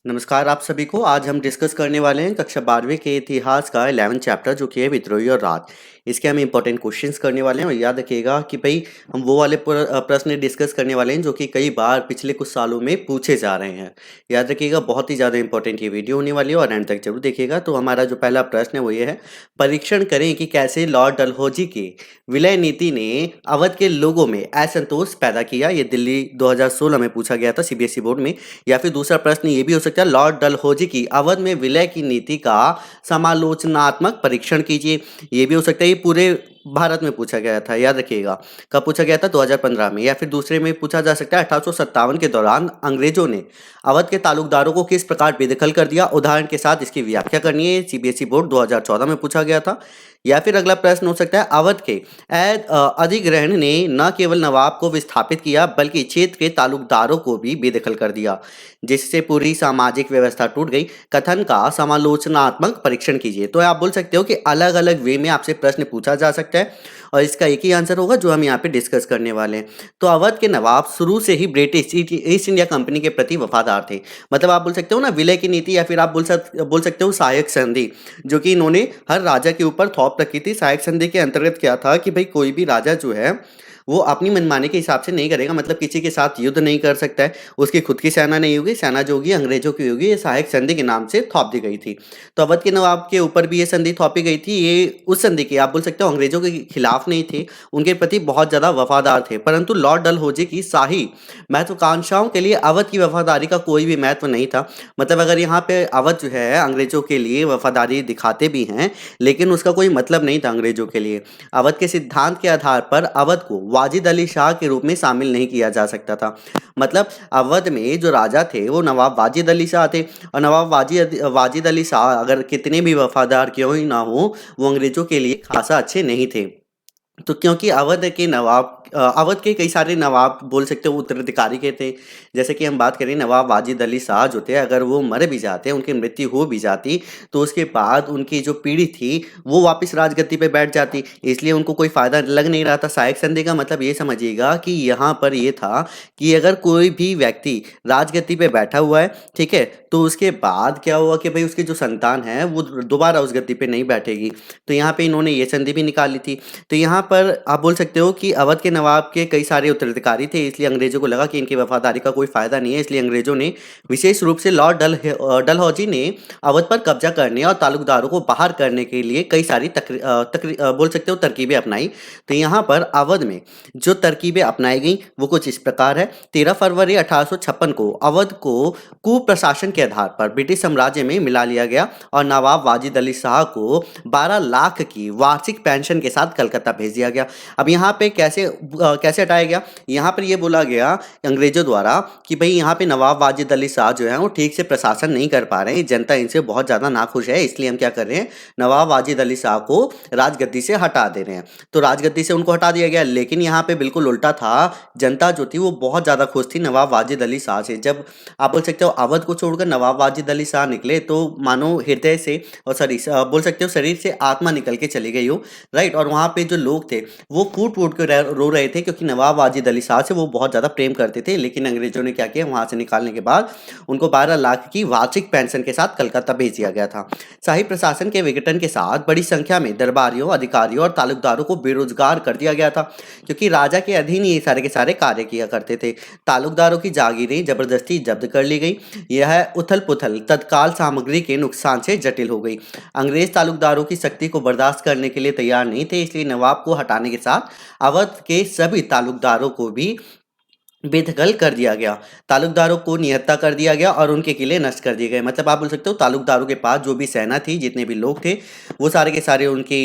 नमस्कार आप सभी को। आज हम डिस्कस करने वाले हैं कक्षा 12वीं के इतिहास का 11th चैप्टर जो कि है विद्रोही और राज। इसके हम इंपॉर्टेंट क्वेश्चंस करने वाले हैं और याद रखिएगा कि भाई हम वो वाले प्रश्न डिस्कस करने वाले हैं जो कि कई बार पिछले कुछ सालों में पूछे जा रहे हैं। याद रखिएगा बहुत ही ज़्यादा इंपॉर्टेंट ये वीडियो होने वाली है और एंड तक जरूर देखिएगा। तो हमारा जो पहला प्रश्न है वो ये है, परीक्षण करें कि कैसे लॉर्ड डलहौजी की विलय नीति ने अवध के लोगों में असंतोष पैदा किया। ये दिल्ली 2016 में पूछा गया था सीबीएसई बोर्ड में। या फिर दूसरा प्रश्न ये भी हो सकता है, लॉर्ड डलहौजी की अवध में विलय की नीति का समालोचनात्मक परीक्षण कीजिए। ये भी हो सकता है, ये पूरे भारत में पूछा गया था, याद रखिएगा। कब पूछा गया था? 2015 में। या फिर दूसरे में पूछा जा सकता है, 1857 के दौरान अंग्रेजों ने अवध के तालुकदारों को किस प्रकार बेदखल कर दिया, उदाहरण के साथ इसकी व्याख्या करनी है। सीबीएसई बोर्ड 2014 में पूछा गया था। या फिर अगला प्रश्न हो सकता है, अवध के अधिग्रहण ने न केवल नवाब को विस्थापित किया बल्कि क्षेत्र के तालुकदारों को भी बेदखल कर दिया, जिससे पूरी सामाजिक व्यवस्था टूट गई। कथन का समालोचनात्मक परीक्षण कीजिए। तो आप बोल सकते हो कि अलग अलग वे में आपसे प्रश्न पूछा जा सकता है और इसका एक ही आंसर होगा जो हम यहाँ पे डिस्कस करने वाले हैं। तो अवध के नवाब शुरू से ही ब्रिटिश ईस्ट इंडिया कंपनी के प्रति वफादार थे। मतलब आप बोल सकते हो ना विलय की नीति, या फिर आप बोल सकते हो सहायक संधि, जो कि इन्होंने हर राजा के ऊपर थोप रखी थी। सहायक संधि के अंतर्गत क्या था कि भाई कोई भी राजा जो है वो अपनी मनमानी के हिसाब से नहीं करेगा, मतलब किसी के साथ युद्ध नहीं कर सकता है। उसकी खुद की सेना नहीं होगी, सेना जो होगी अंग्रेजों की होगी। ये सहायक संधि के नाम से थोप दी गई थी। तो अवध के नवाब के ऊपर भी ये संधि थोपी गई थी। ये उस संधि की आप बोल सकते हो अंग्रेजों के खिलाफ नहीं थे, उनके प्रति बहुत ज्यादा वफादार थे। परंतु लॉर्ड डलहौजी की शाही महत्वाकांक्षाओं के लिए अवध की वफादारी का कोई भी महत्व नहीं था। मतलब अगर यहाँ पे अवध जो है अंग्रेजों के लिए वफादारी दिखाते भी हैं, लेकिन उसका कोई मतलब नहीं था अंग्रेजों के लिए। अवध के सिद्धांत के आधार पर अवध को वाजिद अली शाह के रूप में शामिल नहीं किया जा सकता था। मतलब अवध में जो राजा थे वो नवाब वाजिद अली शाह थे, और नवाब वाजिद अली शाह अगर कितने भी वफादार क्यों ही ना हो, वो अंग्रेजों के लिए खासा अच्छे नहीं थे। तो क्योंकि अवध के कई सारे नवाब बोल सकते हो उत्तराधिकारी के थे। जैसे कि हम बात करें नवाब वाजिद अली शाह जो थे, अगर वो मर भी जाते, उनकी मृत्यु हो भी जाती, तो उसके बाद उनकी जो पीढ़ी थी वो वापस राजगद्दी पे बैठ जाती। इसलिए उनको कोई फायदा लग नहीं रहा था। सहायक संधि का मतलब ये समझिएगा कि यहाँ पर ये था कि अगर कोई भी व्यक्ति राजगद्दी पे बैठा हुआ है, ठीक है, तो उसके बाद क्या हुआ कि भाई उसकी जो संतान है वो दोबारा उस गद्दी पे नहीं बैठेगी। तो यहाँ पे इन्होंने ये संधि भी निकाली थी। तो यहाँ पर आप बोल सकते हो कि अवध के नवाब के कई सारे उत्तराधिकारी थे, इसलिए अंग्रेजों को लगा कि इनकी वफादारी का कोई फायदा नहीं है। इसलिए अंग्रेजों ने विशेष रूप से लॉर्ड डलहौजी ने अवध पर कब्जा करने और तालुकदारों को बाहर करने के लिए कई सारी बोल सकते हो तरकीबें अपनाई। तो यहाँ पर अवध में जो तरकीबें अपनाई गई वो कुछ इस प्रकार है। 13 फरवरी 1856 को अवध को कुप्रशासन के आधार पर ब्रिटिश साम्राज्य में मिला लिया गया और नवाब वाजिद अली शाह को 12 लाख की वार्षिक पेंशन के साथ कलकत्ता भेज दिया गया। अब यहाँ पे कैसे हटाया गया? यहाँ पर ये बोला गया अंग्रेजों द्वारा कि भाई यहाँ पे नवाब वाजिद अली शाह जो है वो ठीक से प्रशासन नहीं कर पा रहे हैं, जनता इनसे बहुत ज़्यादा नाखुश है, इसलिए हम क्या कर रहे हैं, नवाब वाजिद अली शाह को राजगद्दी से हटा दे रहे हैं। तो राजगद्दी से उनको हटा दिया गया। लेकिन यहाँ पे बिल्कुल उल्टा था, जनता जो थी वो बहुत ज़्यादा खुश थी नवाब वाजिद अली शाह से। जब आप बोल सकते हो अवध को छोड़कर नवाब वाजिद अली शाह निकले तो मानो हृदय से और बोल सकते हो शरीर से आत्मा निकल के चली गई हो, राइट। और वहाँ पे जो लोग थे वो फूट फूट के रो रहे थे, क्योंकि नवाब वाजिद अली शाह से वो बहुत ज़्यादा प्रेम करते थे। लेकिन अंग्रेजों ने क्या किया, वहाँ से निकालने के बाद उनको 12 लाख की वार्षिक पेंशन के साथ कलकत्ता भेज दिया गया था। शाही प्रशासन के विघटन के साथ बड़ी संख्या में दरबारियों, अधिकारियों और तालुकदारों को बेरोजगार कर दिया गया था, क्योंकि राजा के अधीन ये सारे के सारे कार्य किया करते थे। तालुकदारों की जागीरें जबरदस्ती जब्त कर ली गई। यह उथल पुथल तत्काल सामग्री के नुकसान से जटिल हो गई। अंग्रेज तालुकदारों की शक्ति को बर्दाश्त करने के लिए तैयार नहीं थे, इसलिए नवाब को हटाने के साथ अवध के सभी तालुकदारों को भी बेदखल कर दिया गया। तालुकदारों को निहत्था कर दिया गया और उनके किले नष्ट कर दिए गए। मतलब आप बोल सकते हो तालुकदारों के पास जो भी सेना थी, जितने भी लोग थे, वो सारे के सारे उनके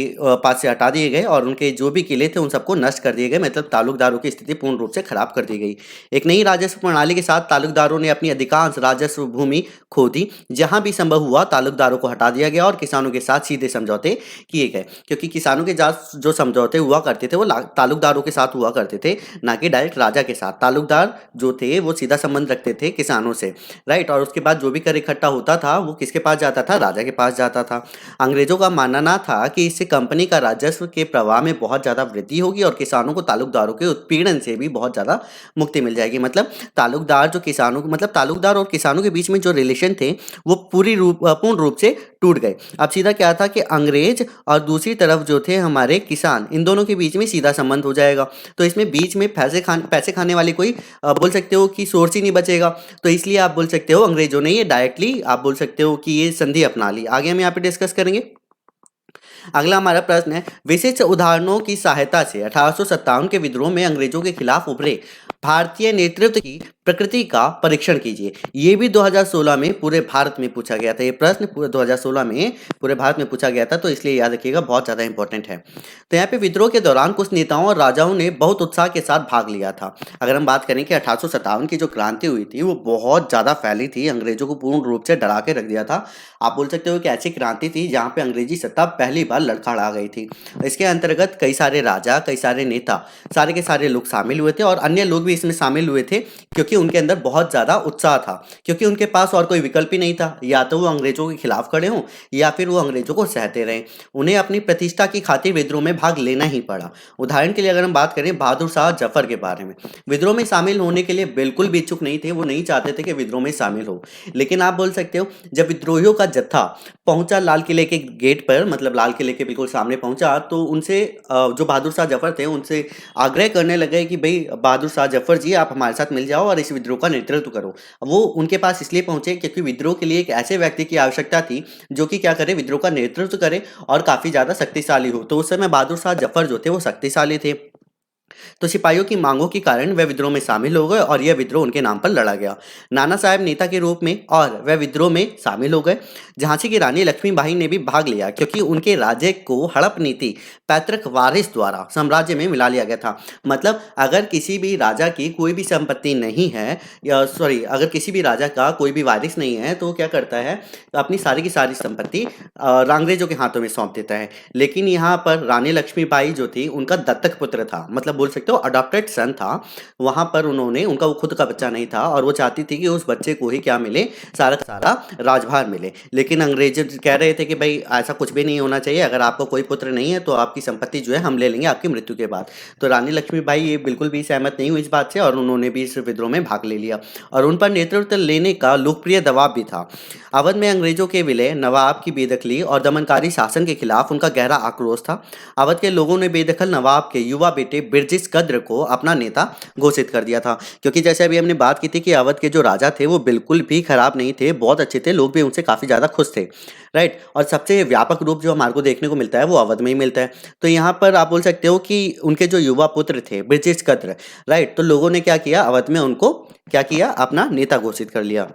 पास से हटा दिए गए और उनके जो भी किले थे उन सबको नष्ट कर दिए गए। मतलब तालुकदारों की स्थिति पूर्ण रूप से खराब कर दी गई। एक नई राजस्व प्रणाली के साथ तालुकदारों ने अपनी अधिकांश राजस्व भूमि खो दी। जहां भी संभव हुआ तालुकदारों को हटा दिया गया और किसानों के साथ सीधे समझौते किए गए, क्योंकि किसानों के साथ जो समझौते हुआ करते थे वो तालुकदारों के साथ हुआ करते थे, ना कि डायरेक्ट राजा के साथ। तालुकदार जो थे वो सीधा संबंध रखते थे किसानों से, राइट। और उसके बाद जो भी कर इकट्ठा होता था वो किसके पास जाता था, राजा के पास जाता था। अंग्रेजों का मानना था कि इससे कंपनी का राजस्व के प्रवाह में बहुत ज़्यादा वृद्धि होगी और किसानों को तालुकदारों के उत्पीड़न से भी बहुत ज़्यादा मुक्ति मिल जाएगी। मतलब तालुकदार जो किसानों मतलब तालुकदार और किसानों के बीच में जो रिलेशन थे वो पूर्ण रूप से टूट गए। अब सीधा क्या था कि अंग्रेज और दूसरी तरफ जो थे हमारे किसान, इन दोनों के बीच में सीधा संबंध हो जाएगा। तो इसमें बीच में पैसे खाने वाली कोई बोल सकते हो कि सोर्स ही नहीं बचेगा। तो इसलिए आप बोल सकते हो अंग्रेजों ने ये डायरेक्टली आप बोल सकते हो कि ये संधि अपना ली। आगे हम यहाँ पे डिस्कस करेंगे। अगला हमारा प्रश्न है, विशिष्ट उदाहरणों की सहायता से 1857 के विद्रोह में अंग्रेजों के खिलाफ उभरे भारतीय नेतृत्व की प्रकृति का परीक्षण कीजिए। ये भी 2016 में पूरे भारत में पूछा गया था। ये प्रश्न पूरे 2016 में पूरे भारत में पूछा गया था, तो इसलिए याद रखिएगा, बहुत ज़्यादा इंपॉर्टेंट है। तो यहाँ पे विद्रोह के दौरान कुछ नेताओं और राजाओं ने बहुत उत्साह के साथ भाग लिया था। अगर हम बात करें कि 1857 की जो क्रांति हुई थी वो बहुत ज़्यादा फैली थी, अंग्रेजों को पूर्ण रूप से डरा के रख दिया था। आप बोल सकते हो कि ऐसी क्रांति थी जहाँ पे अंग्रेजी सत्ता पहली बार लड़खड़ा गई थी। इसके अंतर्गत कई सारे राजा, कई सारे नेता, सारे के सारे लोग शामिल हुए थे और अन्य लोग भी इसमें शामिल हुए थे, क्योंकि उनके अंदर बहुत ज़्यादा उत्साह था, क्योंकि उनके पास और कोई विकल्प ही नहीं था। या तो वो अंग्रेजों के खिलाफ खड़े हों या फिर वो अंग्रेजों को सहते रहें। उन्हें अपनी प्रतिष्ठा की खातिर विद्रोह में भाग लेना ही पड़ा। उदाहरण के लिए अगर हम बात करें बहादुर शाह जफर के बारे में, विद्रोह में शामिल होने के लिए बिल्कुल भी इच्छुक नहीं थे। वो नहीं चाहते थे कि विद्रोह में शामिल हो। लेकिन आप बोल सकते हो जब विद्रोहियों का जत्था पहुंचा लाल किले के गेट पर, मतलब लाल किले के बिल्कुल सामने पहुंचा, तो उनसे जो बहादुर शाह जफर थे उनसे आग्रह करने लगे कि भाई बहादुर शाह जफर जी, आप हमारे साथ मिल जाओ और इस विद्रोह का नेतृत्व करो। वो उनके पास इसलिए पहुंचे क्योंकि विद्रोह के लिए एक ऐसे व्यक्ति की आवश्यकता थी जो कि क्या करे, विद्रोह का नेतृत्व करे और काफी ज्यादा शक्तिशाली हो। तो उस समय बहादुर शाह जफर जो थे वो शक्तिशाली थे। तो सिपाहियों की मांगों के कारण वह विद्रोह में शामिल हो गए और यह विद्रोह उनके नाम पर लड़ा गया। नाना साहब नेता के रूप में और वह विद्रोह में शामिल हो गए। झांसी की रानी लक्ष्मीबाई ने भी भाग लिया क्योंकि उनके राज्य को हड़प नीति पैतृक वारिस द्वारा साम्राज्य में मिला लिया गया था। मतलब अगर किसी भी राजा की कोई भी संपत्ति नहीं है, या अगर किसी भी राजा का कोई भी वारिस नहीं है, तो क्या करता है, अपनी सारी की सारी संपत्ति अंग्रेजों के हाथों में सौंप देता है। लेकिन यहाँ पर रानी लक्ष्मीबाई जो थी उनका दत्तक पुत्र था, मतलब बोल सकते हो अडॉप्टेड सन था। वहां पर उन्होंने, उनका वो खुद का बच्चा नहीं था और वो चाहती थी कि उस बच्चे को ही क्या मिले, सारा का सारा राजभार मिले। लेकिन अंग्रेज कह रहे थे कि भाई ऐसा कुछ भी नहीं होना चाहिए, अगर आपको कोई पुत्र नहीं है तो आपकी संपत्ति जो है हम ले लेंगे आपकी मृत्यु के बाद। तो रानी लक्ष्मीबाई ये बिल्कुल भी सहमत नहीं हुई इस बात से और उन्होंने भी इस विद्रोह में भाग ले लिया और उन पर नेतृत्व लेने का लोकप्रिय दबाव भी था। अवध में अंग्रेजों के विलय, नवाब की बेदखली और दमनकारी शासन के खिलाफ उनका गहरा आक्रोश था। अवध के लोगों ने बेदखल नवाब के युवा बेटे बिरजिस कद्र को अपना नेता घोषित कर दिया था, क्योंकि जैसे अभी हमने बात की थी कि अवध के जो राजा थे वो बिल्कुल भी खराब नहीं थे, बहुत अच्छे थे, लोग भी उनसे काफी ज्यादा खुश थे, राइट। और सबसे व्यापक रूप जो हमारे को देखने को मिलता है वो अवध में ही मिलता है। तो यहाँ पर आप बोल सकते हो कि उनके जो युवा पुत्र थे बिरजिस कद्र, राइट, तो लोगों ने क्या किया, अवध में उनको क्या किया, अपना नेता घोषित कर लिया।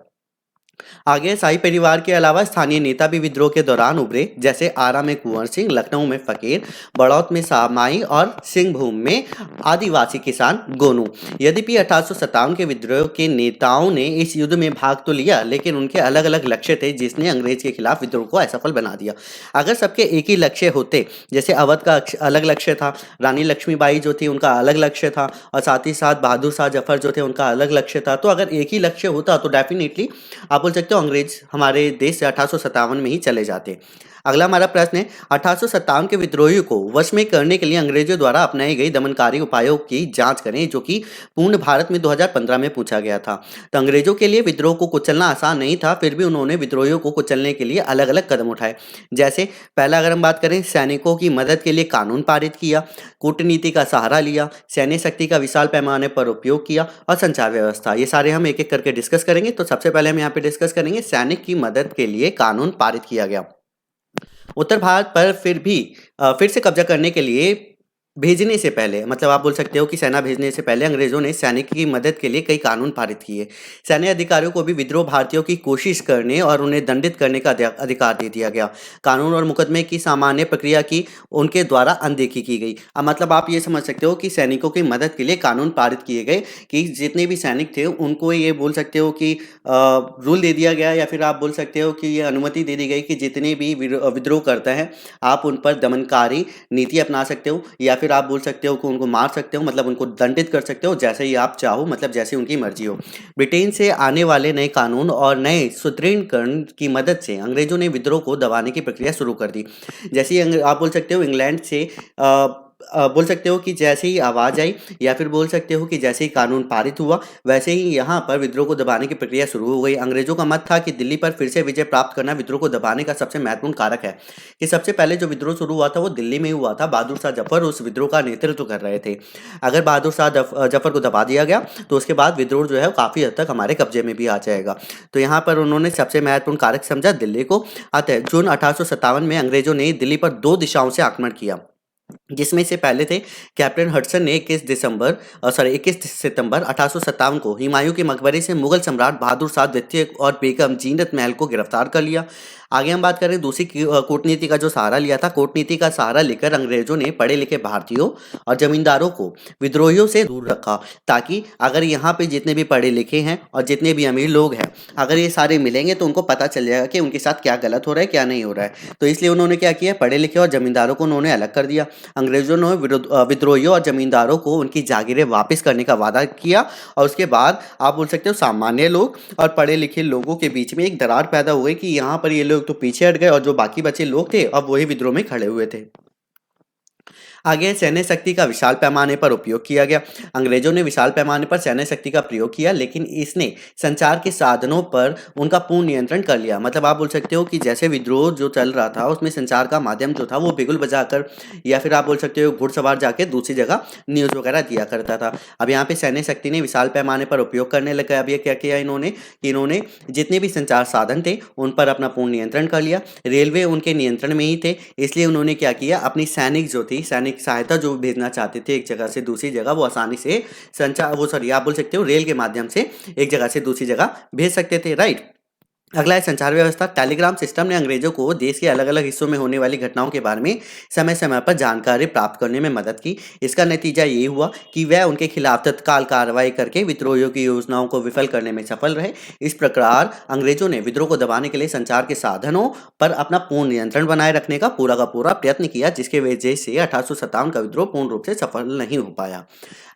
आगे शाही परिवार के अलावा स्थानीय नेता भी विद्रोह के दौरान उभरे, जैसे आरा में कुंवर सिंह, लखनऊ में फकीर, बड़ौत में सामाई और सिंहभूम में आदिवासी किसान गोनू। यद्यपि 1857 के विद्रोह के नेताओं ने इस युद्ध में भाग तो लिया, लेकिन उनके अलग अलग लक्ष्य थे जिसने अंग्रेज के खिलाफ विद्रोह को असफल बना दिया। अगर सबके एक ही लक्ष्य होते, जैसे अवध का अलग लक्ष्य था, रानी लक्ष्मीबाई जो थी उनका अलग लक्ष्य था और साथ ही साथ बहादुर शाह जफर जो थे उनका अलग लक्ष्य था, तो अगर एक ही लक्ष्य होता तो डेफिनेटली आप बोल सकते हो अंग्रेज हमारे देश से 1857 में ही चले जाते। अगला हमारा प्रश्न है, 1857 के विद्रोहियों को वश में करने के लिए अंग्रेजों द्वारा अपनाई गई दमनकारी उपायों की जांच करें, जो कि पूर्ण भारत में 2015 में पूछा गया था। तो अंग्रेजों के लिए विद्रोह को कुचलना आसान नहीं था, फिर भी उन्होंने विद्रोहियों को कुचलने के लिए अलग अलग कदम उठाए। जैसे पहला अगर हम बात करें, सैनिकों की मदद के लिए कानून पारित किया, कूटनीति का सहारा लिया, सैन्य शक्ति का विशाल पैमाने पर उपयोग किया और संचार व्यवस्था। ये सारे हम एक एक करके डिस्कस करेंगे। तो सबसे पहले हम यहाँ पे डिस्कस करेंगे सैनिक की मदद के लिए कानून पारित किया गया। उत्तर भारत पर फिर से कब्जा करने के लिए भेजने से पहले, मतलब आप बोल सकते हो कि सेना भेजने से पहले अंग्रेजों ने सैनिक की मदद के लिए कई कानून पारित किए। सैन्य अधिकारियों को भी विद्रोह भारतीयों की कोशिश करने और उन्हें दंडित करने का अधिकार दे दिया गया। कानून और मुकदमे की सामान्य प्रक्रिया की उनके द्वारा अनदेखी की गई। अब मतलब आप ये समझ सकते हो कि सैनिकों की मदद के लिए कानून पारित किए गए कि जितने भी सैनिक थे उनको ये बोल सकते हो कि रूल दे दिया गया, या फिर आप बोल सकते हो कि ये अनुमति दे दी गई कि जितने भी विद्रोह करते हैं आप उन पर दमनकारी नीति अपना सकते हो, या फिर फिर आप बोल सकते हो कि उनको मार सकते हो, मतलब उनको दंडित कर सकते हो जैसे ही आप चाहो, मतलब जैसे उनकी मर्जी हो। ब्रिटेन से आने वाले नए कानून और नए सुदृढ़ीकरण की मदद से अंग्रेजों ने विद्रोह को दबाने की प्रक्रिया शुरू कर दी। जैसे ही आप बोल सकते हो इंग्लैंड से बोल सकते हो कि जैसे ही आवाज़ आई, या फिर बोल सकते हो कि जैसे ही कानून पारित हुआ, वैसे ही यहाँ पर विद्रोह को दबाने की प्रक्रिया शुरू हो गई। अंग्रेजों का मत था कि दिल्ली पर फिर से विजय प्राप्त करना विद्रोह को दबाने का सबसे महत्वपूर्ण कारक है। कि सबसे पहले जो विद्रोह शुरू हुआ था वो दिल्ली में ही हुआ था। बहादुर शाह जफर उस विद्रोह का नेतृत्व कर रहे थे। अगर बहादुर शाह जफर को दबा दिया गया तो उसके बाद विद्रोह जो है वो काफ़ी हद तक हमारे कब्जे में भी आ जाएगा। तो यहाँ पर उन्होंने सबसे महत्वपूर्ण कारक समझा दिल्ली को। आते हैं जून 1857 में अंग्रेजों ने दिल्ली पर 2 दिशाओं से आक्रमण किया, जिसमें से पहले थे कैप्टन हडसन ने 21 सितंबर 1857 को हुमायूं के मकबरे से मुगल सम्राट बहादुर शाह द्वितीय और बेगम जीनत महल को गिरफ्तार कर लिया। आगे हम बात करें दूसरी कूटनीति का जो सहारा लिया था। कूटनीति का सहारा लेकर अंग्रेजों ने पढ़े लिखे भारतीयों और जमींदारों को विद्रोहियों से दूर रखा, ताकि अगर यहाँ पे जितने भी पढ़े लिखे हैं और जितने भी अमीर लोग हैं, अगर ये सारे मिलेंगे तो उनको पता चल जाएगा कि उनके साथ क्या गलत हो रहा है क्या नहीं हो रहा है। तो इसलिए उन्होंने क्या किया, पढ़े लिखे और जमींदारों को उन्होंने अलग कर दिया। अंग्रेजों ने विद्रोहियों और जमींदारों को उनकी जागीरें वापस करने का वादा किया, और उसके बाद आप बोल सकते हो सामान्य लोग और पढ़े लिखे लोगों के बीच में एक दरार पैदा हो गई कि यहाँ पर ये लोग तो पीछे हट गए और जो बाकी बचे लोग थे अब वही विद्रोह में खड़े हुए थे। आगे सैन्य शक्ति का विशाल पैमाने पर उपयोग किया गया। अंग्रेजों ने विशाल पैमाने पर सैन्य शक्ति का प्रयोग किया, लेकिन इसने संचार के साधनों पर उनका पूर्ण नियंत्रण कर लिया। मतलब आप बोल सकते हो कि जैसे विद्रोह जो चल रहा था उसमें संचार का माध्यम जो था वो बिगुल बजाकर, या फिर आप बोल सकते हो घुड़सवार जाके दूसरी जगह न्यूज़ वगैरह दिया करता था। अब यहाँ पे सैन्य शक्ति ने विशाल पैमाने पर उपयोग करने लगा। अब ये क्या किया इन्होंने कि इन्होंने जितने भी संचार साधन थे उन पर अपना पूर्ण नियंत्रण कर लिया। रेलवे उनके नियंत्रण में ही थे, इसलिए उन्होंने क्या किया, अपनी सैनिक जो थी, सैनिक सहायता जो भेजना चाहते थे एक जगह से दूसरी जगह, वो आसानी से आप बोल सकते हो रेल के माध्यम से एक जगह से दूसरी जगह भेज सकते थे, राइट। अगला है संचार व्यवस्था। टेलीग्राम सिस्टम ने अंग्रेजों को देश के अलग अलग हिस्सों में होने वाली घटनाओं के बारे में समय समय पर जानकारी प्राप्त करने में मदद की। इसका नतीजा ये हुआ कि वह उनके खिलाफ तत्काल कार्रवाई करके विद्रोहियों की योजनाओं को विफल करने में सफल रहे। इस प्रकार अंग्रेजों ने विद्रोह को दबाने के लिए संचार के साधनों पर अपना पूर्ण नियंत्रण बनाए रखने का पूरा प्रयत्न किया, जिसके वजह से 1857 का विद्रोह पूर्ण रूप से सफल नहीं हो पाया।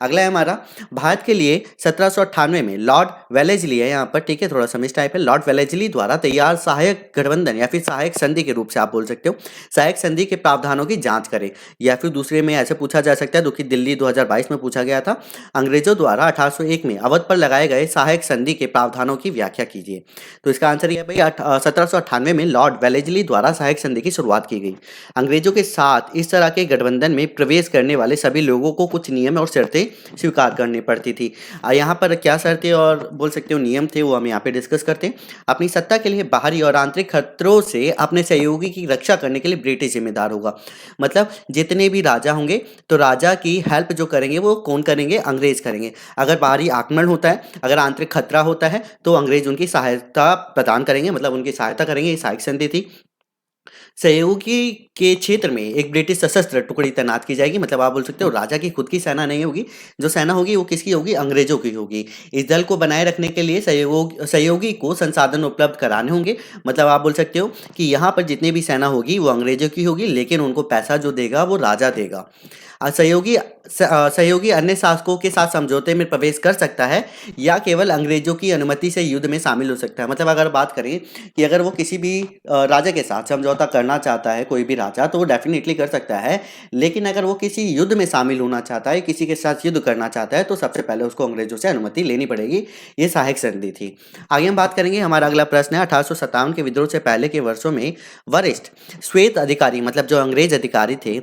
अगला है हमारा भारत के लिए 1798 में लॉर्ड वेलेस्ली है यहाँ पर, ठीक है, थोड़ा सा मिस टाइप है। लॉर्ड वेलेस्ली द्वारा तैयार सहायक गठबंधन या फिर सहायक संधि के रूप से आप बोल सकते हो, सहायक संधि के प्रावधानों की जांच करें, या फिर दूसरे में ऐसे पूछा जा सकता है जो कि दिल्ली 2022 में पूछा गया था। अंग्रेजों द्वारा 1801 में अवध पर लगाए गए सहायक संधि के प्रावधानों की व्याख्या कीजिए। तो इसका आंसर यह है भाई 1798 में लॉर्ड वेलेस्ली द्वारा सहायक संधि की शुरुआत की गई। अंग्रेजों के साथ इस तरह के गठबंधन में प्रवेश करने वाले सभी लोगों को कुछ नियम और शर्तें स्वीकार करनी पड़ती थी। यहाँ पर क्या शर्तें और बोल सकते हो नियम थे वो हम यहाँ पे डिस्कस करते हैं। अपनी सत्ता के लिए बाहरी और आंतरिक खतरों से अपने सहयोगी की रक्षा करने के लिए ब्रिटिश जिम्मेदार होगा। मतलब जितने भी राजा होंगे तो राजा की हेल्प जो करेंगे वो कौन करेंगे, अंग्रेज करेंगे। अगर बाहरी आक्रमण होता है, अगर आंतरिक खतरा होता है तो अंग्रेज उनकी सहायता प्रदान करेंगे, मतलब उनकी सहायता करेंगे। ये सहायक संधि थी। सहयोगी के क्षेत्र में एक ब्रिटिश सशस्त्र टुकड़ी तैनात की जाएगी। मतलब आप बोल सकते हो राजा की खुद की सेना नहीं होगी, जो सेना होगी वो किसकी होगी, अंग्रेजों की होगी। इस दल को बनाए रखने के लिए सहयोगी को संसाधन उपलब्ध कराने होंगे। मतलब आप बोल सकते हो कि यहाँ पर जितनी भी सेना होगी वो अंग्रेजों की होगी, लेकिन उनको पैसा जो देगा वो राजा देगा। सहयोगी अन्य शासकों के साथ समझौते में प्रवेश कर सकता है या केवल अंग्रेजों की अनुमति से युद्ध में शामिल हो सकता है। मतलब अगर बात करें कि अगर वो किसी भी राजा के साथ समझौता करना चाहता है, कोई भी राजा, तो वो डेफिनेटली कर सकता है, लेकिन अगर वो किसी युद्ध में शामिल होना चाहता है, किसी के साथ युद्ध करना चाहता है, तो सबसे पहले उसको अंग्रेजों से अनुमति लेनी पड़ेगी। ये सहायक संधि थी। आगे हम बात करेंगे, हमारा अगला प्रश्न है 1857 के विद्रोह से पहले के वर्षों में वरिष्ठ श्वेत अधिकारी, मतलब जो अंग्रेज अधिकारी थे,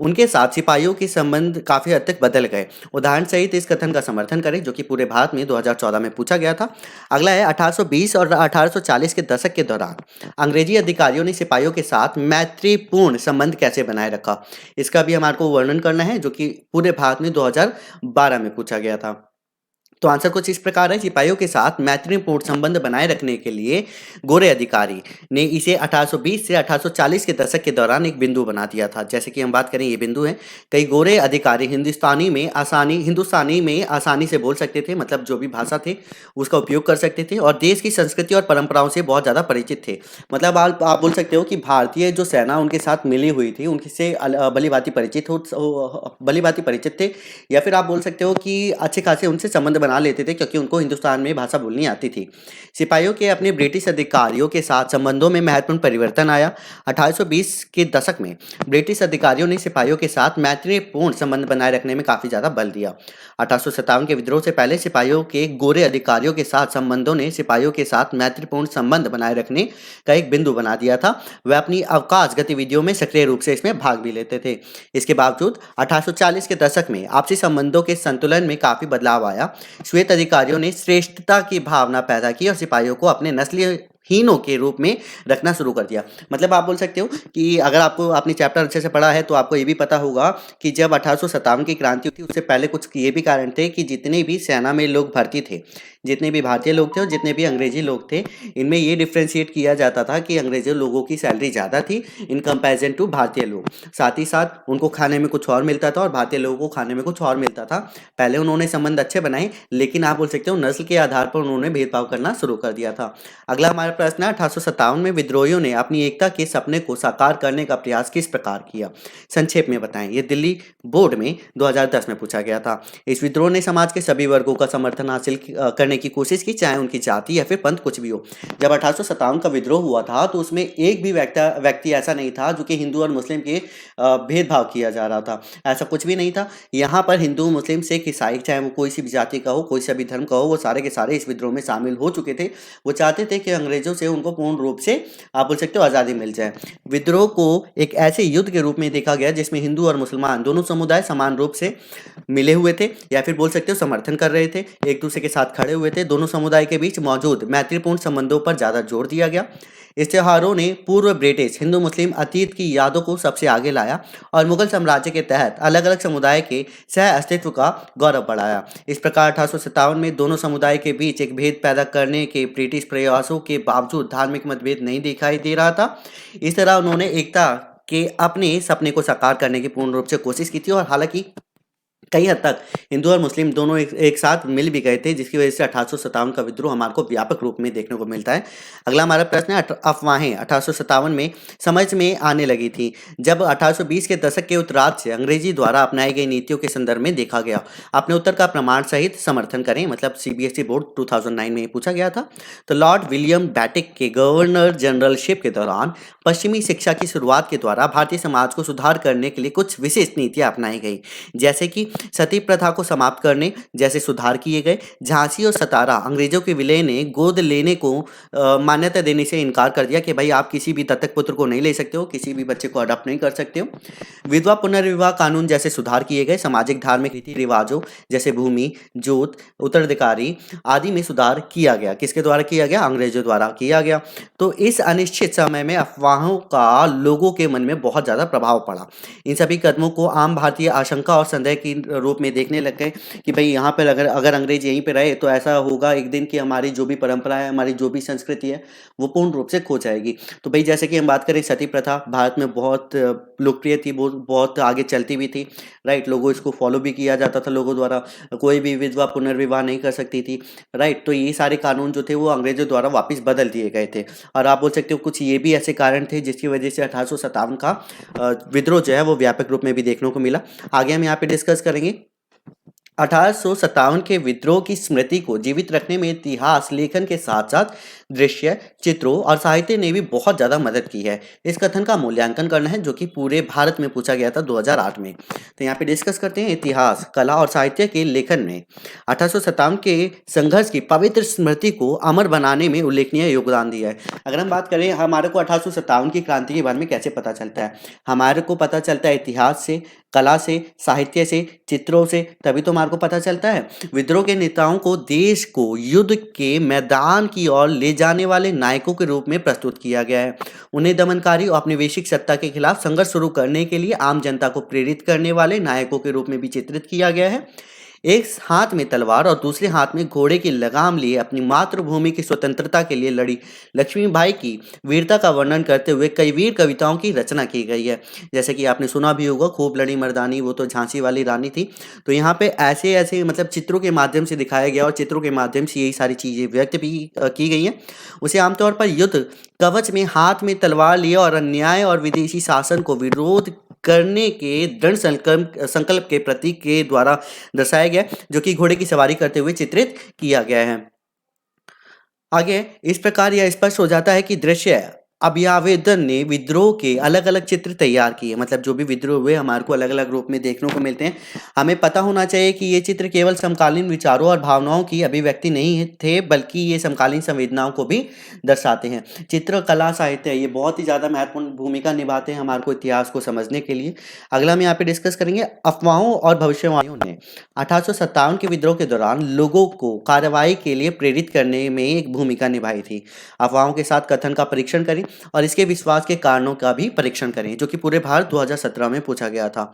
उनके साथ सिपाहियों के संबंध काफी हद तक बदल गए। उदाहरण सहित इस कथन का समर्थन करें, जो कि पूरे भारत में 2014 में पूछा गया था। अगला है 1820 और 1840 के दशक के दौरान अंग्रेजी अधिकारियों ने सिपाहियों के साथ मैत्रीपूर्ण संबंध कैसे बनाए रखा। इसका भी हमारे को वर्णन करना है, जो कि पूरे भारत में 2012 में पूछा गया था। तो आंसर कुछ इस प्रकार है, सिपाहियों के साथ मैत्रीपूर्ण संबंध बनाए रखने के लिए गोरे अधिकारी ने इसे 1820 से 1840 के दशक के दौरान एक बिंदु बना दिया था। जैसे कि हम बात करें, ये बिंदु है, कई गोरे अधिकारी हिंदुस्तानी में आसानी से बोल सकते थे, मतलब जो भी भाषा थे उसका उपयोग कर सकते थे, और देश की संस्कृति और परंपराओं से बहुत ज़्यादा परिचित थे। मतलब आप बोल सकते हो कि भारतीय जो सेना उनके साथ मिली हुई थी, उनसे भली भांति परिचित थे, या फिर आप बोल सकते हो कि अच्छे खासे उनसे संबंध बना लेते थे, क्योंकि उनको हिंदुस्तान में भाषा बोलनी आती थी। सिपाहियों के अपने ब्रिटिश अधिकारियों के साथ संबंधों में महत्वपूर्ण परिवर्तन आया। 1820 के दशक में ब्रिटिश अधिकारियों ने सिपाहियों के साथ मैत्रीपूर्ण संबंध बनाए रखने में काफ़ी ज़्यादा बल दिया। 1857 के विद्रोह से पहले सिपाहियों के गोरे अधिकारियों के साथ संबंधों ने सिपाहियों के साथ मैत्रीपूर्ण संबंध बनाए रखने का एक बिंदु बना दिया था। वह अपनी अवकाश गतिविधियों में सक्रिय रूप से इसमें भाग भी लेते थे। इसके बावजूद 1840 के दशक में आपसी संबंधों के संतुलन में काफ़ी बदलाव आया। श्वेत अधिकारियों ने श्रेष्ठता की भावना पैदा की और सिपाहियों को अपने नस्लीय हीनों के रूप में रखना शुरू कर दिया। मतलब आप बोल सकते हो कि अगर आपको आपने चैप्टर अच्छे से पढ़ा है तो आपको ये भी पता होगा कि जब 1857 की क्रांति हुई थी, उससे पहले कुछ ये भी कारण थे कि जितने भी सेना में लोग भर्ती थे, जितने भी भारतीय लोग थे और जितने भी अंग्रेजी लोग थे, इनमें ये डिफ्रेंशिएट किया जाता था कि अंग्रेजी लोगों की सैलरी ज़्यादा थी इन कंपैरिजन टू भारतीय लोग। साथ ही साथ उनको खाने में कुछ और मिलता था और भारतीय लोगों को खाने में कुछ और मिलता था। पहले उन्होंने संबंध अच्छे बनाए, लेकिन आप बोल सकते हो नस्ल के आधार पर उन्होंने भेदभाव करना शुरू कर दिया था। अगला हमारा प्रश्न है, 1857 में विद्रोहियों ने अपनी एकता के सपने को साकार करने का प्रयास किस प्रकार किया? संक्षेप में बताएं। ये दिल्ली बोर्ड में 2010 में पूछा गया था। इस विद्रोह ने समाज के सभी वर्गों का समर्थन हासिल करने की कोशिश की, चाहे उनकी जाति या फिर पंथ कुछ भी हो। जब 1857 का विद्रोह हुआ था तो उसमें एक भी व्यक्ति ऐसा नहीं था जो कि हिंदू और मुस्लिम के भेदभाव किया जा रहा था। ऐसा कुछ भी नहीं था। यहाँ पर हिंदू, मुस्लिम, सिख, ईसाई, चाहे वो कोई सी भी जाति का हो, कोई सा भी धर्म का हो, वो सारे के सारे इस विद्रोह में शामिल हो चुके थे। वो चाहते थे कि अंग्रेजों से उनको पूर्ण रूप से आप बोल सकते हो आज़ादी मिल जाए। विद्रोह को एक ऐसे युद्ध के रूप में देखा गया जिसमें हिंदू और मुसलमान दोनों समुदाय समान रूप से मिले हुए थे, या फिर बोल सकते हो समर्थन कर रहे थे, एक दूसरे के साथ खड़े हुए थे। दोनों समुदाय के बीच मौजूद मैत्रीपूर्ण संबंधों पर ज़्यादा जोर दिया गया। इस त्योहारों ने पूर्व ब्रिटिश हिंदू मुस्लिम अतीत की यादों को सबसे आगे लाया और मुगल साम्राज्य के तहत अलग अलग समुदाय के सह अस्तित्व का गौरव बढ़ाया। इस प्रकार 1857 में दोनों समुदाय के बीच एक भेद पैदा करने के ब्रिटिश प्रयासों के बावजूद धार्मिक मतभेद नहीं दिखाई दे रहा था। इस तरह उन्होंने एकता के अपने सपने को साकार करने की पूर्ण रूप से कोशिश की थी, और हालांकि कई हद तक हिंदू और मुस्लिम दोनों एक साथ मिल भी गए थे, जिसकी वजह से 1857 का विद्रोह हमारे को व्यापक रूप में देखने को मिलता है। अगला हमारा प्रश्न है, अफवाहें 1857 में समझ में आने लगी थी जब 1820 के दशक के उत्तरार्ध से अंग्रेजी द्वारा अपनाई गई नीतियों के संदर्भ में देखा गया। अपने उत्तर का प्रमाण सहित समर्थन करें। मतलब सीबीएसई बोर्ड 2009 में पूछा गया था। तो लॉर्ड विलियम बैटिक के गवर्नर जनरलशिप के दौरान पश्चिमी शिक्षा की शुरुआत के द्वारा भारतीय समाज को सुधार करने के लिए कुछ विशेष नीतियां अपनाई गई, जैसे कि सती प्रथा को समाप्त करने जैसे सुधार किए गए। झांसी और सतारा अंग्रेजों के विलय ने गोद लेने को मान्यता देने से इनकार कर दिया कि भाई आप किसी भी दत्तक पुत्र को नहीं ले सकते हो, किसी भी बच्चे को अडॉप्ट नहीं कर सकते हो। विधवा पुनर्विवाह कानून जैसे सुधार किए गए। सामाजिक धार्मिक रीति रिवाजों जैसे भूमि, जोत, उत्तराधिकारी आदि में सुधार किया गया। किसके द्वारा किया गया? अंग्रेजों द्वारा किया गया। तो इस अनिश्चित समय में अफवाहों का लोगों के मन में बहुत ज़्यादा प्रभाव पड़ा। इन सभी कदमों को आम भारतीय आशंका और संदेह की रूप में देखने लग गए कि भाई यहाँ पर अगर अंग्रेज यहीं पे रहे तो ऐसा होगा एक दिन कि हमारी जो भी परंपरा है, हमारी जो भी संस्कृति है, वो पूर्ण रूप से खो जाएगी। तो भाई जैसे कि हम बात करें, सती प्रथा भारत में बहुत लोकप्रिय थी, बहुत आगे चलती भी थी, राइट। लोगों इसको फॉलो भी किया जाता था लोगों द्वारा। कोई भी विधवा पुनर्विवाह नहीं कर सकती थी, राइट। तो ये सारे कानून जो थे वो अंग्रेजों द्वारा वापस बदल दिए गए थे। और आप बोल सकते हो कुछ ये भी ऐसे कारण थे जिसकी वजह से 1857 का विद्रोह जो है वो व्यापक रूप में भी देखने को मिला। आगे हम यहाँ पे डिस्कस करेंगे। 1857 के विद्रोह की स्मृति को जीवित रखने में इतिहास लेखन के साथ साथ दृश्य, चित्रों और साहित्य ने भी बहुत ज़्यादा मदद की है। इस कथन का मूल्यांकन करना है जो कि पूरे भारत में पूछा गया था 2008 में। तो यहाँ पे डिस्कस करते हैं इतिहास, कला और साहित्य के लेखन में 1857 के संघर्ष की पवित्र स्मृति को अमर बनाने में उल्लेखनीय योगदान दिया है। अगर हम बात करें हमारे को 1857 की क्रांति के बारे में कैसे पता चलता है, हमारे को पता चलता है इतिहास से, कला से, साहित्य से, चित्रों से, तभी तो हमारे को पता चलता है। विद्रोह के नेताओं को देश को युद्ध के मैदान की ओर ले जाने वाले नायकों के रूप में प्रस्तुत किया गया है। उन्हें दमनकारी और औपनिवेशिक सत्ता के खिलाफ संघर्ष शुरू करने के लिए आम जनता को प्रेरित करने वाले नायकों के रूप में भी चित्रित किया गया है। एक हाथ में तलवार और दूसरे हाथ में घोड़े की लगाम लिए अपनी मातृभूमि की स्वतंत्रता के लिए लड़ी लक्ष्मीबाई की वीरता का वर्णन करते हुए कई वीर कविताओं की रचना की गई है। जैसे कि आपने सुना भी होगा, खूब लड़ी मर्दानी वो तो झांसी वाली रानी थी। तो यहाँ पे ऐसे ऐसे मतलब चित्रों के माध्यम से दिखाया गया और चित्रों के माध्यम से यही सारी चीज़ें व्यक्त भी की गई हैं। उसे आमतौर पर युद्ध कवच में हाथ में तलवार लिए और अन्याय और विदेशी शासन को विरोध करने के दृढ़ संकल्प संकल्प के प्रतीक के द्वारा दर्शाया गया है, जो कि घोड़े की सवारी करते हुए चित्रित किया गया है। आगे इस प्रकार यह स्पष्ट हो जाता है कि दृश्य अभ्यावेदन ने विद्रोह के अलग अलग चित्र तैयार किए। मतलब जो भी विद्रोह हुए हमारे को अलग अलग रूप में देखने को मिलते हैं। हमें पता होना चाहिए कि ये चित्र केवल समकालीन विचारों और भावनाओं की अभिव्यक्ति नहीं थे, बल्कि ये समकालीन संवेदनाओं को भी दर्शाते हैं। चित्र कला साहित्य ये बहुत ही ज़्यादा महत्वपूर्ण भूमिका निभाते हैं हमारे को इतिहास को समझने के लिए। अगला हम यहाँ पे डिस्कस करेंगे अफवाहों और भविष्यवाणियों ने 1857 के विद्रोह के दौरान लोगों को कार्रवाई के लिए प्रेरित करने में एक भूमिका निभाई थी। अफवाहों के साथ कथन का परीक्षण करें और इसके विश्वास के कारणों का भी परीक्षण करें, जो कि पूरे भारत 2017 में पूछा गया था।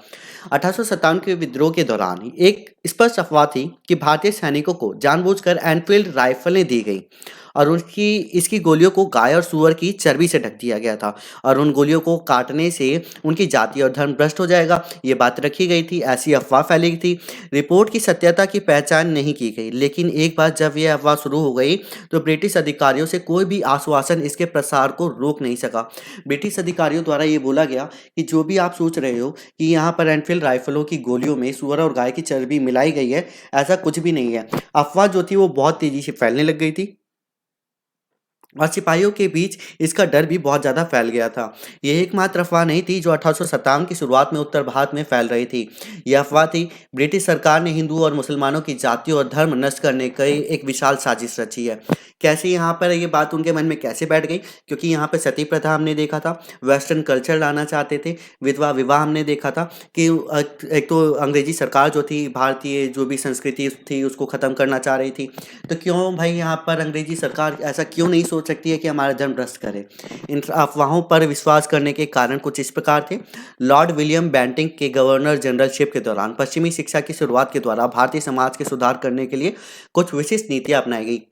1857 के विद्रोह के दौरान एक स्पष्ट अफवाह थी कि भारतीय सैनिकों को जानबूझकर एनफील्ड राइफलें दी गई और उनकी इसकी गोलियों को गाय और सूअर की चर्बी से ढक दिया गया था और उन गोलियों को काटने से उनकी जाति और धर्म भ्रष्ट हो जाएगा, ये बात रखी गई थी। ऐसी अफवाह फैली थी। रिपोर्ट की सत्यता की पहचान नहीं की गई, लेकिन एक बार जब यह अफवाह शुरू हो गई तो ब्रिटिश अधिकारियों से कोई भी आश्वासन इसके प्रसार को रोक नहीं सका। ब्रिटिश अधिकारियों द्वारा ये बोला गया कि जो भी आप सोच रहे हो कि यहाँ पर एनफील्ड राइफलों की गोलियों में सूअर और गाय की चर्बी मिलाई गई है, ऐसा कुछ भी नहीं है। अफवाह जो थी वो बहुत तेजी से फैलने लग गई थी और सिपाहियों के बीच इसका डर भी बहुत ज़्यादा फैल गया था। ये एकमात्र अफवाह नहीं थी जो 1857 की शुरुआत में उत्तर भारत में फैल रही थी। यह अफवाह थी ब्रिटिश सरकार ने हिंदू और मुसलमानों की जाति और धर्म नष्ट करने की एक विशाल साजिश रची है। कैसे यहाँ पर ये बात उनके मन में कैसे बैठ गई? क्योंकि यहाँ पर सती प्रथा हमने देखा था, वेस्टर्न कल्चर लाना चाहते थे, विधवा विवाह हमने देखा था कि एक तो अंग्रेजी सरकार जो थी भारतीय जो भी संस्कृति थी उसको ख़त्म करना चाह रही थी। तो क्यों भाई यहाँ पर अंग्रेजी सरकार ऐसा क्यों नहीं सोच सकती है कि हमारा धर्म भ्रष्ट करे? इन अफवाहों पर विश्वास करने के कारण कुछ इस प्रकार थे। लॉर्ड विलियम बेंटिंक के गवर्नर जनरलशिप के दौरान पश्चिमी शिक्षा की शुरुआत के द्वारा भारतीय समाज के सुधार करने के लिए कुछ विशिष्ट नीतियां अपनाई गई।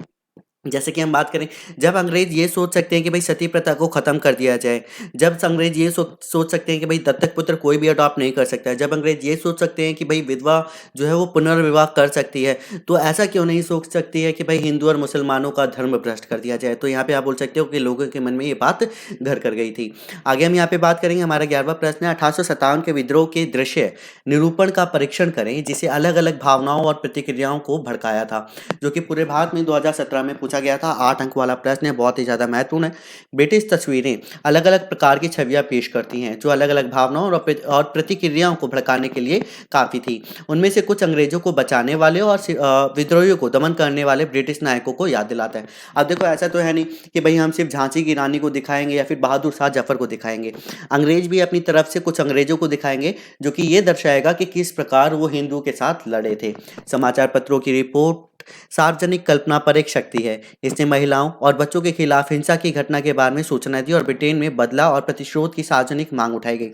जैसे कि हम बात करें, जब अंग्रेज ये सोच सकते हैं कि भाई सती प्रथा को ख़त्म कर दिया जाए, जब अंग्रेज ये सोच सकते हैं कि भाई दत्तक पुत्र कोई भी अडॉप्ट नहीं कर सकता है, जब अंग्रेज ये सोच सकते हैं कि भाई विधवा जो है वो पुनर्विवाह कर सकती है, तो ऐसा क्यों नहीं सोच सकती है कि भाई हिंदू और मुसलमानों का धर्म भ्रष्ट कर दिया जाए? तो यहाँ पे आप बोल सकते हो कि लोगों के मन में ये बात घर कर गई थी। आगे हम यहाँ पे बात करेंगे, हमारा 11वां प्रश्न है 1857 के विद्रोह के दृश्य निरूपण का परीक्षण करें जिसे अलग अलग भावनाओं और प्रतिक्रियाओं को भड़काया था, जो कि पूरे भारत में 2017 में पूछा गया था। 8 अंक वाला प्रश्न है, बहुत ही ज़्यादा महत्वपूर्ण है। ब्रिटिश तस्वीरें अलग अलग प्रकार की छवियां पेश करती हैं जो अलग अलग भावनाओं और प्रतिक्रियाओं को भड़काने के लिए काफ़ी थी। उनमें से कुछ अंग्रेजों को बचाने वाले और विद्रोहियों को दमन करने वाले ब्रिटिश नायकों को याद दिलाता है। अब देखो ऐसा तो है नहीं कि भाई हम सिर्फ झांसी की रानी को दिखाएंगे या फिर बहादुर शाह जफर को दिखाएंगे। अंग्रेज भी अपनी तरफ से कुछ अंग्रेजों को दिखाएंगे जो कि ये दर्शाएगा कि किस प्रकार वो हिंदू के साथ लड़े थे। समाचार पत्रों की रिपोर्ट सार्वजनिक कल्पना पर एक शक्ति है। इसने महिलाओं और बच्चों के खिलाफ हिंसा की घटना के बारे में सूचना दी और ब्रिटेन में बदला और प्रतिशोध की सार्वजनिक मांग उठाई गई।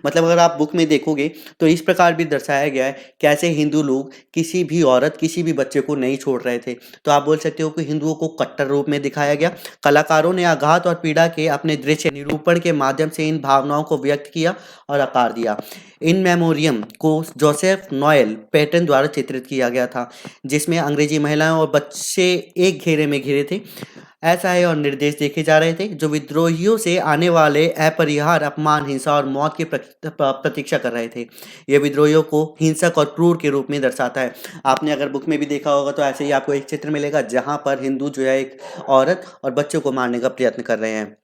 मतलब अगर आप बुक में देखोगे तो इस प्रकार भी दर्शाया गया है कैसे हिंदू लोग किसी भी औरत किसी भी बच्चे को नहीं छोड़ रहे थे। तो आप बोल सकते हो कि हिंदुओं को कट्टर रूप में दिखाया गया। कलाकारों ने आघात और पीड़ा के अपने दृश्य निरूपण के माध्यम से इन भावनाओं को व्यक्त किया और आकार दिया। इन मेमोरियम को जोसेफ नोएल पैटर्न द्वारा चित्रित किया गया था, जिसमें अंग्रेजी महिलाएं और बच्चे एक घेरे में घिरे थे। ऐसा है और निर्देश देखे जा रहे थे जो विद्रोहियों से आने वाले अपरिहार्य अपमान, हिंसा और मौत की प्रतीक्षा कर रहे थे। ये विद्रोहियों को हिंसक और क्रूर के रूप में दर्शाता है। आपने अगर बुक में भी देखा होगा तो ऐसे ही आपको एक चित्र मिलेगा जहां पर हिंदू जो है एक औरत और बच्चों को मारने का प्रयत्न कर रहे हैं।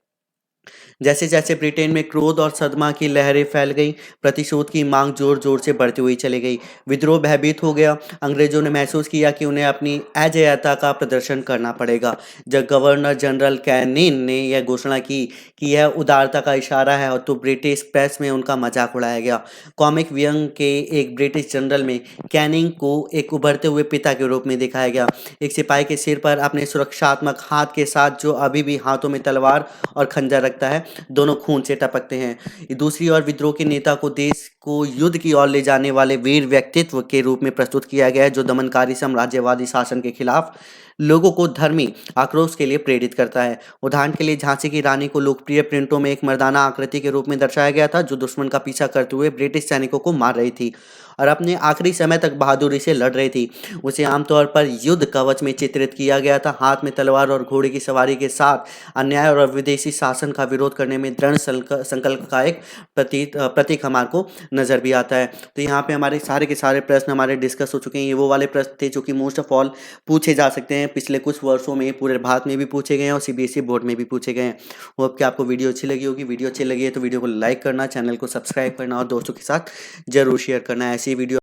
जैसे जैसे ब्रिटेन में क्रोध और सदमा की लहरें फैल गईं, प्रतिशोध की मांग जोर जोर से बढ़ती हुई चली गई। विद्रोह भयभीत हो गया। अंग्रेजों ने महसूस किया कि उन्हें अपनी अजेयता का प्रदर्शन करना पड़ेगा। जब गवर्नर जनरल कैनिन ने यह घोषणा की कि यह उदारता का इशारा है और तो ब्रिटिश प्रेस में उनका मजाक उड़ाया गया। कॉमिक व्यंग के एक ब्रिटिश जनरल में कैनिंग को एक उभरते हुए पिता के रूप में दिखाया गया, एक सिपाही के सिर पर अपने सुरक्षात्मक हाथ के साथ जो अभी भी हाथों में तलवार और खंजर रखता है, दोनों खून से टपकते हैं। दूसरी ओर विद्रोह के नेता को देश को युद्ध की ओर ले जाने वाले वीर व्यक्तित्व के रूप में प्रस्तुत किया गया है, जो दमनकारी साम्राज्यवादी शासन के खिलाफ लोगों को धर्मी आक्रोश के लिए प्रेरित करता है। उदाहरण के लिए झांसी की रानी को लोकप्रिय प्रिंटों में एक मर्दाना आकृति के रूप में दर्शाया गया था, जो दुश्मन का पीछा करते हुए ब्रिटिश सैनिकों को मार रही थी और अपने आखिरी समय तक बहादुरी से लड़ रही थी। उसे आमतौर पर युद्ध कवच में चित्रित किया गया था, हाथ में तलवार और घोड़े की सवारी के साथ अन्याय और विदेशी शासन का विरोध करने में दृढ़ संकल्प का एक प्रतीक हमारे को नजर भी आता है। तो यहाँ पे हमारे सारे के सारे प्रश्न हमारे डिस्कस हो चुके हैं। ये वो वाले प्रश्न थे जो कि मोस्ट ऑफ ऑल पूछे जा सकते हैं, पिछले कुछ वर्षों में पूरे भारत में भी पूछे गए हैं और सीबीएसई बोर्ड में भी पूछे गए हैं। होप कि आपको वीडियो अच्छी लगी होगी। वीडियो अच्छी लगी है तो वीडियो को लाइक करना, चैनल को सब्सक्राइब करना और दोस्तों के साथ जरूर शेयर करना। ऐसी वीडियो